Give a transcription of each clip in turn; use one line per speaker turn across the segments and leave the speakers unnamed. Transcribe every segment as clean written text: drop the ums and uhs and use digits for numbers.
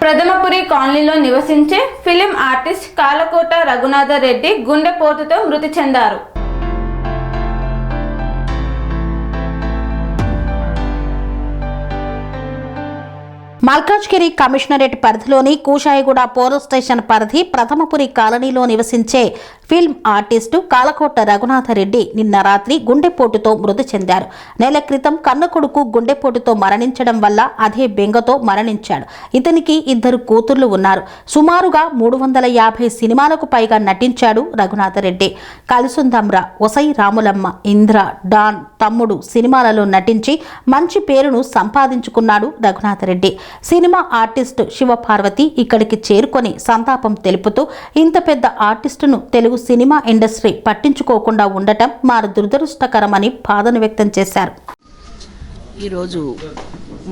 ప్రథమపురి కాలనీలో నివసించే film artist కాలకోట Raghunatha Reddy గుండెపోటుతో మృతి చెందారు.
మల్కాజ్గిరి కమిషనరేట్ పరిధిలోని కూషాయిగూడ పోలీస్ స్టేషన్ పరిధి ప్రథమపురి కాలనీలో నివసించే ఫిల్మ్ ఆర్టిస్టు కాలకోట రఘునాథరెడ్డి నిన్న రాత్రి గుండెపోటుతో మృతి చెందారు. నెల క్రితం కన్న కొడుకు గుండెపోటుతో మరణించడం వల్ల అదే బెంగతో మరణించాడు. ఇతనికి 2 కూతుళ్లు ఉన్నారు. సుమారుగా 350 సినిమాలకు పైగా నటించాడు రఘునాథరెడ్డి. కలిసుందమ్ర, ఒసై రాములమ్మ, ఇంద్ర, డాన్, తమ్ముడు సినిమాలలో నటించి మంచి పేరును సంపాదించుకున్నాడు రఘునాథరెడ్డి. సినిమా ఆర్టిస్టు శివపార్వతి ఇక్కడికి చేరుకొని సంతాపం తెలుపుతూ ఇంత పెద్ద ఆర్టిస్టును తెలుగు సినిమా ఇండస్ట్రీ పట్టించుకోకుండా ఉండటం మారు దురదృష్టకరమని బాధను వ్యక్తం చేశారు.
ఈరోజు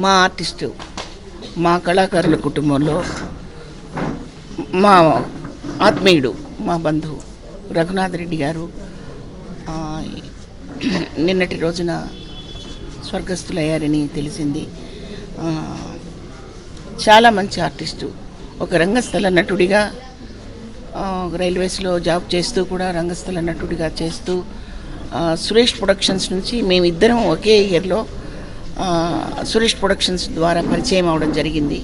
మా ఆర్టిస్టు, మా కళాకారుల కుటుంబంలో మా ఆత్మీయుడు, మా బంధువు రఘునాథరెడ్డి గారు నిన్నటి రోజున స్వర్గస్థులయ్యారని తెలిసింది. చాలా మంచి ఆర్టిస్టు, ఒక రంగస్థల నటుడిగా రైల్వేస్లో జాబ్ చేస్తూ కూడా రంగస్థల నటుడిగా చేస్తూ సురేష్ ప్రొడక్షన్స్ నుంచి మేమిద్దరం ఒకే ఇయర్లో సురేష్ ప్రొడక్షన్స్ ద్వారా పరిచయం అవడం జరిగింది.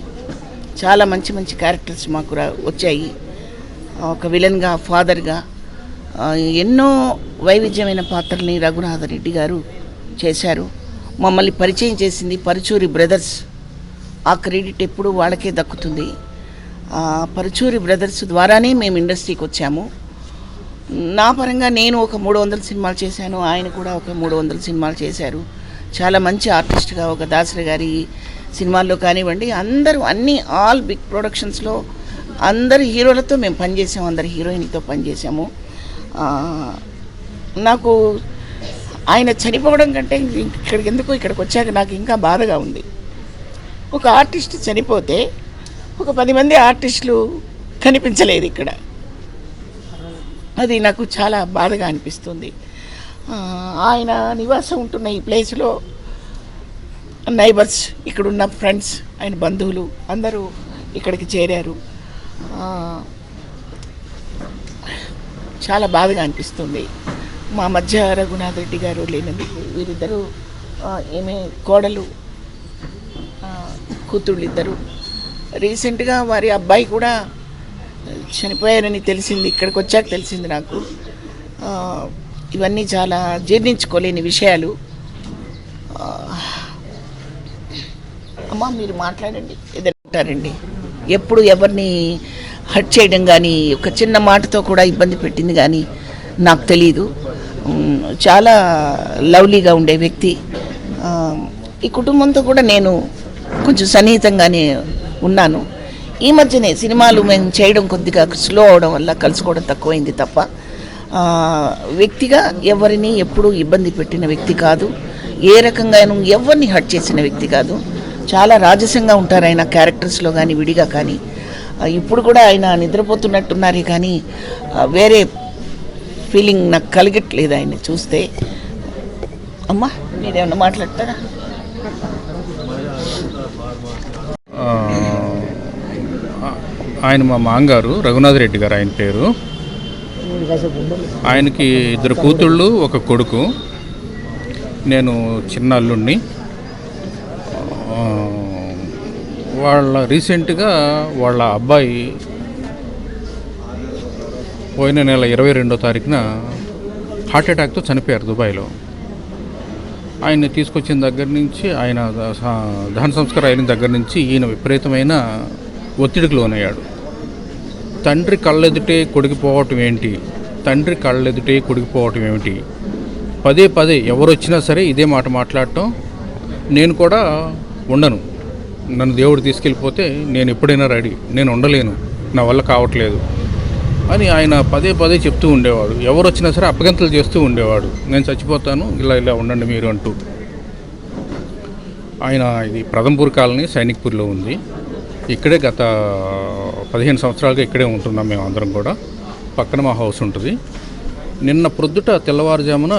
చాలా మంచి మంచి క్యారెక్టర్స్ మాకు వచ్చాయి. ఒక విలన్గా, ఫాదర్గా ఎన్నో వైవిధ్యమైన పాత్రల్ని రఘునాథరెడ్డి గారు చేశారు. మమ్మల్ని పరిచయం చేసింది పరుచూరి బ్రదర్స్. ఆ క్రెడిట్ ఎప్పుడు వాళ్ళకే దక్కుతుంది. పరుచూరి బ్రదర్స్ ద్వారానే మేము ఇండస్ట్రీకి వచ్చాము. నా పరంగా నేను ఒక 300 సినిమాలు చేశాను, ఆయన కూడా ఒక 300 సినిమాలు చేశారు. చాలా మంచి ఆర్టిస్ట్గా ఒక దాసరి గారి సినిమాల్లో కానివ్వండి, అందరూ ఆల్ బిగ్ ప్రొడక్షన్స్లో అందరు హీరోలతో మేము పనిచేసాము, అందరు హీరోయిన్తో పనిచేసాము. నాకు ఆయన చనిపోవడం కంటే ఇక్కడికి వచ్చాక నాకు ఇంకా బాధగా ఉంది. ఒక ఆర్టిస్ట్ చనిపోతే ఒక 10 మంది ఆర్టిస్టులు కనిపించలేదు ఇక్కడ. అది నాకు చాలా బాధగా అనిపిస్తుంది. ఆయన నివాసం ఉంటున్న ఈ ప్లేస్లో నైబర్స్, ఇక్కడున్న ఫ్రెండ్స్, ఆయన బంధువులు అందరూ ఇక్కడికి చేరారు. చాలా బాధగా అనిపిస్తుంది. మా మధ్య రఘునాథరెడ్డి గారు లేనందుకు. వీరిద్దరూ ఏమే కోడలు కూతుళ్ళు ఇద్దరు. రీసెంట్గా వారి అబ్బాయి కూడా చనిపోయారని తెలిసింది, ఇక్కడికి వచ్చాక తెలిసింది నాకు. ఇవన్నీ చాలా జీర్ణించుకోలేని విషయాలు. అమ్మా మీరు మాట్లాడండి, ఎదురుంటారండి. ఎప్పుడు ఎవరిని హర్ట్ చేయడం కానీ, ఒక చిన్న మాటతో కూడా ఇబ్బంది పెట్టింది కానీ నాకు తెలీదు. చాలా లవ్లీగా ఉండే వ్యక్తి. ఈ కుటుంబంతో కూడా నేను కొంచెం సన్నిహితంగానే ఉన్నాను. ఈ మధ్యనే సినిమాలు మేము చేయడం కొద్దిగా స్లో అవడం వల్ల కలుసుకోవడం తక్కువైంది తప్ప వ్యక్తిగా ఎవరిని ఎప్పుడూ ఇబ్బంది పెట్టిన వ్యక్తి కాదు. ఏ రకంగానూ ఎవరిని హర్ట్ చేసిన వ్యక్తి కాదు. చాలా రాజసంగా ఉంటారు ఆయన క్యారెక్టర్స్లో కానీ, విడిగా కానీ. ఇప్పుడు కూడా ఆయన నిద్రపోతున్నట్టున్నారే కానీ వేరే ఫీలింగ్ నాకు కలగట్లేదు ఆయన చూస్తే. అమ్మా మీరేమన్నా మాట్లాడతారా?
ఆయన మా మాంగారు రఘునాథరెడ్డి గారు, ఆయన పేరు. ఆయనకి 2 కూతుళ్ళు, ఒక కొడుకు. నేను చిన్న అల్లుడిని. రీసెంట్గా వాళ్ళ అబ్బాయి పోయిన నెల 22వ తారీఖున హార్ట్ అటాక్తో చనిపోయారు దుబాయ్లో. ఆయన్ని తీసుకొచ్చిన దగ్గర నుంచి, ఆయన దహన సంస్కారం అయిన దగ్గర నుంచి ఈయన విపరీతమైన ఒత్తిడికి లోనయ్యాడు. తండ్రి కళ్ళెదుటే కొడుకుపోవటం ఏంటి, తండ్రి కళ్ళెదుటే కొడుకుపోవటం ఏమిటి, పదే పదే ఎవరు వచ్చినా సరే ఇదే మాట మాట్లాడటం. నేను కూడా ఉండను, నన్ను దేవుడు తీసుకెళ్ళిపోతే నేను ఎప్పుడైనా రెడీ, నేను ఉండలేను, నా వల్ల కావట్లేదు అని ఆయన పదే పదే చెప్తూ ఉండేవాడు. ఎవరు వచ్చినా సరే అప్పగింతలు చేస్తూ ఉండేవాడు. నేను చచ్చిపోతాను, ఇలా ఉండండి మీరు అంటూ. ఆయన ఇది ప్రథమపూర్ కాలనీ సైనిక్పూర్లో ఉంది. ఇక్కడే గత 15 సంవత్సరాలుగా ఇక్కడే ఉంటున్నాం మేము అందరం కూడా. పక్కన మా హౌస్ ఉంటుంది. నిన్న ప్రొద్దుట తెల్లవారుజామున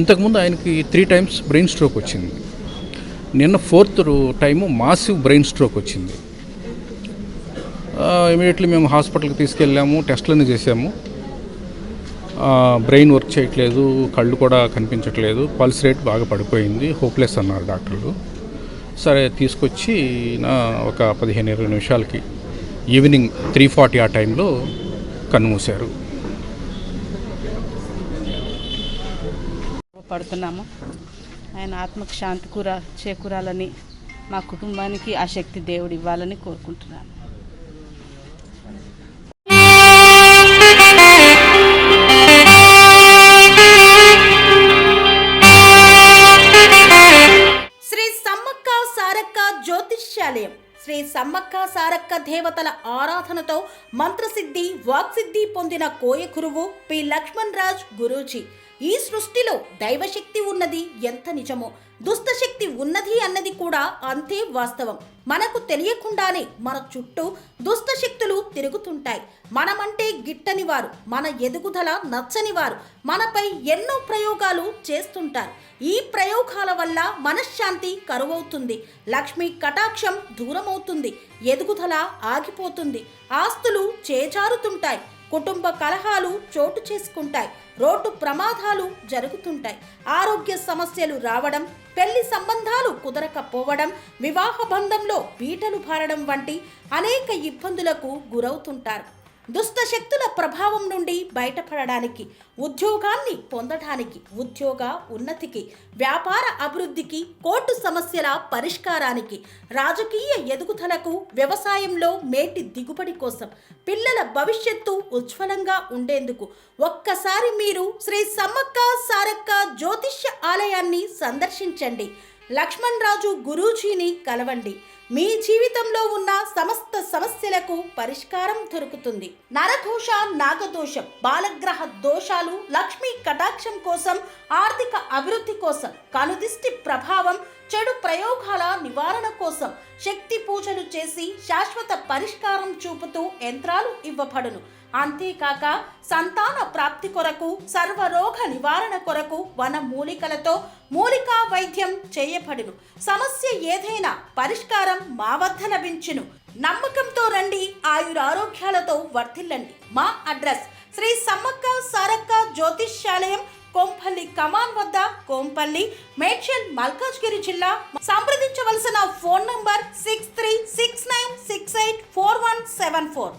ఇంతకుముందు ఆయనకి 3 times బ్రెయిన్ స్ట్రోక్ వచ్చింది. నిన్న 4th time massive brain stroke వచ్చింది. ఇమీడియట్లీ మేము హాస్పిటల్కి తీసుకెళ్ళాము, టెస్ట్లన్నీ చేసాము. బ్రెయిన్ వర్క్ చేయట్లేదు, కళ్ళు కూడా కనిపించట్లేదు, పల్స్ రేట్ బాగా పడిపోయింది, హోప్లెస్ అన్నారు డాక్టర్లు. సరే తీసుకొచ్చి ఒక 15-20 నిమిషాలకి ఈవినింగ్ 3:40 ఆ టైంలో కన్నుమూశారు.
పడుతున్నాము. ఆయన ఆత్మకు శాంతి చేకూరాలని, మా కుటుంబానికి ఆ శక్తి దేవుడు ఇవ్వాలని కోరుకుంటున్నాను.
శ్రీ సమ్మక్క సారక్క జ్యోతిష్యాలయం శ్రీ సమ్మక్క సారక్క దేవతల ఆరాధనతో మంత్రసిద్ధి వాక్సిద్ధి పొందిన కోయ గురువు పి లక్ష్మణ్ రాజ్ గురూజీ. ఈ సృష్టిలో దైవశక్తి ఉన్నది ఎంత నిజమో, దుష్టశక్తి ఉన్నది అన్నది కూడా అంతే వాస్తవం. మనకు తెలియకుండానే మన చుట్టూ దుష్టశక్తులు తిరుగుతుంటాయి. మనమంటే గిట్టని వారు, మన ఎదుగుదల నచ్చని వారు మనపై ఎన్నో ప్రయోగాలు చేస్తుంటారు. ఈ ప్రయోగాల వల్ల మనశ్శాంతి కరువవుతుంది, లక్ష్మీ కటాక్షం దూరమవుతుంది, ఎదుగుదల ఆగిపోతుంది, ఆస్తులు చేజారుతుంటాయి, కుటుంబ కలహాలు చోటు చేసుకుంటాయి, రోడ్డు ప్రమాదాలు జరుగుతుంటాయి, ఆరోగ్య సమస్యలు రావడం, పెళ్లి సంబంధాలు కుదరకపోవడం, వివాహ బంధంలో బీటలు భారడం వంటి అనేక ఇబ్బందులకు గురవుతుంటారు. దుష్ట శక్తుల ప్రభావం నుండి బయటపడడానికి, ఉద్యోగాన్ని పొందడానికి, ఉద్యోగ ఉన్నతికి, వ్యాపార అభివృద్ధికి, కోర్టు సమస్యల పరిష్కారానికి, రాజకీయ ఎదుగుదలకు, వ్యవసాయంలో మేటి దిగుబడి కోసం, పిల్లల భవిష్యత్తు ఉజ్వలంగా ఉండేందుకు ఒక్కసారి మీరు శ్రీ సమ్మక్క సారక్క జ్యోతిష్య ఆలయాన్ని సందర్శించండి. లక్ష్మణ్ రాజు గురూజీని కలవండి. మీ జీవితంలో ఉన్న సమస్త సమస్యలకు పరిష్కారం దొరుకుతుంది. నరదోష, నాగదోషం, బాలగ్రహ దోషాలు, లక్ష్మీ కటాక్షం కోసం, ఆర్థిక అభివృద్ధి కోసం, కనుదిష్టి ప్రభావం, చెడు ప్రయోగాల నివారణ కోసం శక్తి పూజలు చేసి శాశ్వత పరిష్కారం చూపుతూ యంత్రాలు ఇవ్వబడును. అంతేకాక సంతాన ప్రాప్తి కొరకు, సర్వరోగ నివారణ కొరకు వన మూలికలతో మూలికా వైద్యం చేయబడును. సమస్య ఏదైనా పరిష్కారం మా వద్ద లభించును. నమ్మకంతో రండి, ఆయురారోగ్యాలతో వర్ధిల్లండి. మా అడ్రస్ శ్రీ సమ్మక్క సారక్క జ్యోతిష్యాలయం, కోంపల్లి కమాన్ వద్ద, కోంపల్లి, మేడ్చల్, మల్కాజ్గిరి జిల్లా. సంప్రదించవలసిన ఫోన్ నంబర్ 6369684174.